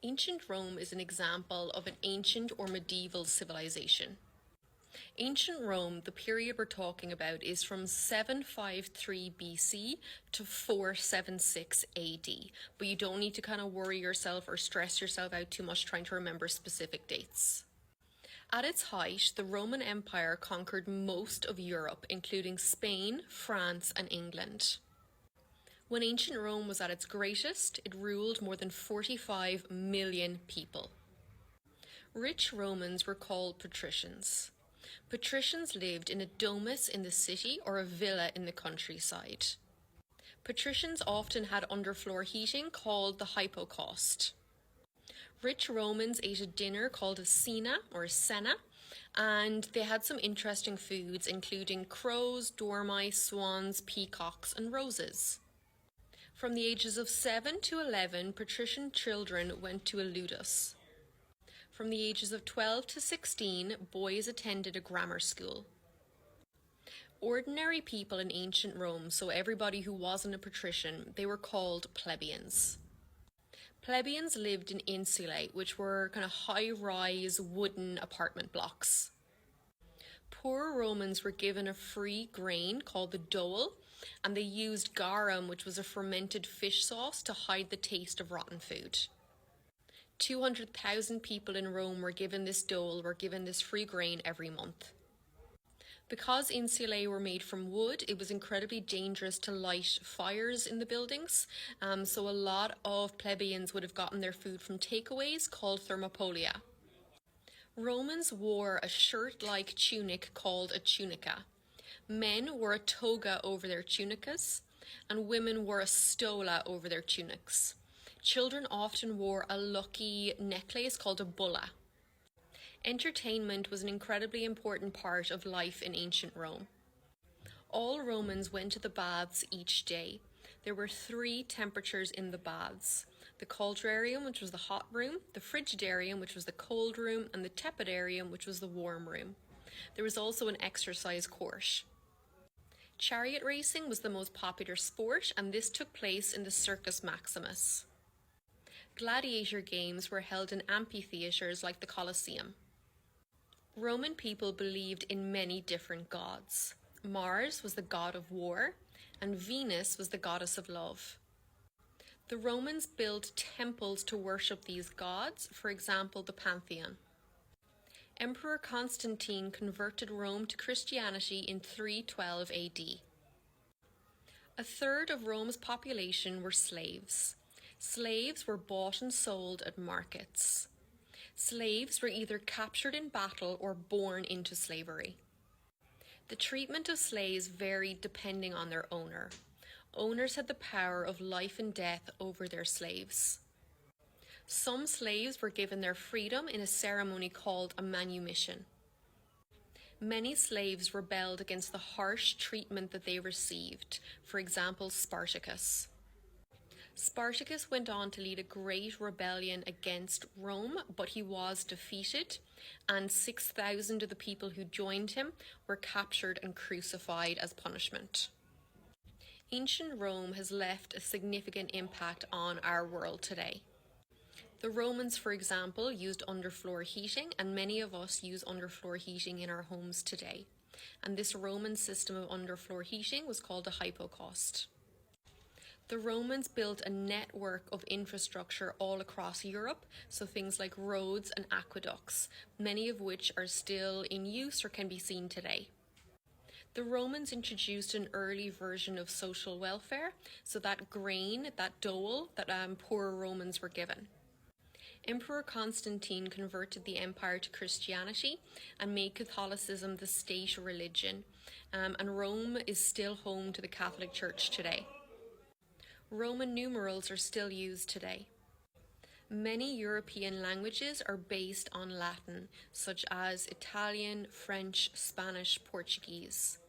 Ancient Rome is an example of an ancient or medieval civilization. Ancient Rome, the period we're talking about, is from 753 BC to 476 AD, but you don't need to kind of worry yourself or stress yourself out too much trying to remember specific dates. At its height, the Roman Empire conquered most of Europe, including Spain, France, and England. When ancient Rome was at its greatest, it ruled more than 45 million people. Rich Romans were called patricians. Patricians lived in a domus in the city or a villa in the countryside. Patricians often had underfloor heating called the hypocaust. Rich Romans ate a dinner called a cena or a cena, and they had some interesting foods including crows, dormice, swans, peacocks, and roses. From the ages of 7 to 11, patrician children went to a ludus. From the ages of 12 to 16, boys attended a grammar school. Ordinary people in ancient Rome, so everybody who wasn't a patrician, they were called plebeians. Plebeians lived in insulae, which were kind of high-rise wooden apartment blocks. Poor Romans were given a free grain called the dole, and they used garum, which was a fermented fish sauce, to hide the taste of rotten food. 200,000 people in Rome were given this dole, were given this free grain every month. Because insulae were made from wood, it was incredibly dangerous to light fires in the buildings, so a lot of plebeians would have gotten their food from takeaways called thermopolia. Romans wore a shirt-like tunic called a tunica. Men wore a toga over their tunicas, and women wore a stola over their tunics. Children often wore a lucky necklace called a bulla. Entertainment was an incredibly important part of life in ancient Rome. All Romans went to the baths each day. There were 3 temperatures in the baths: the caldarium, which was the hot room, the frigidarium, which was the cold room, and the tepidarium, which was the warm room. There was also an exercise court. Chariot racing was the most popular sport, and this took place in the Circus Maximus. Gladiator games were held in amphitheaters like the Colosseum. Roman people believed in many different gods. Mars was the god of war, and Venus was the goddess of love. The Romans built temples to worship these gods, for example, the Pantheon. Emperor Constantine converted Rome to Christianity in 312 AD. A third of Rome's population were slaves. Slaves were bought and sold at markets. Slaves were either captured in battle or born into slavery. The treatment of slaves varied depending on their owner. Owners had the power of life and death over their slaves. Some slaves were given their freedom in a ceremony called a manumission. Many slaves rebelled against the harsh treatment that they received, for example, Spartacus. Spartacus went on to lead a great rebellion against Rome, but he was defeated, and 6,000 of the people who joined him were captured and crucified as punishment. Ancient Rome has left a significant impact on our world today. The Romans, for example, used underfloor heating, and many of us use underfloor heating in our homes today. And this Roman system of underfloor heating was called a hypocaust. The Romans built a network of infrastructure all across Europe, so things like roads and aqueducts, many of which are still in use or can be seen today. The Romans introduced an early version of social welfare, so that grain, that dole, that poor Romans were given. Emperor Constantine converted the empire to Christianity and made Catholicism the state religion, and Rome is still home to the Catholic Church today. Roman numerals are still used today. Many European languages are based on Latin, such as Italian, French, Spanish, Portuguese.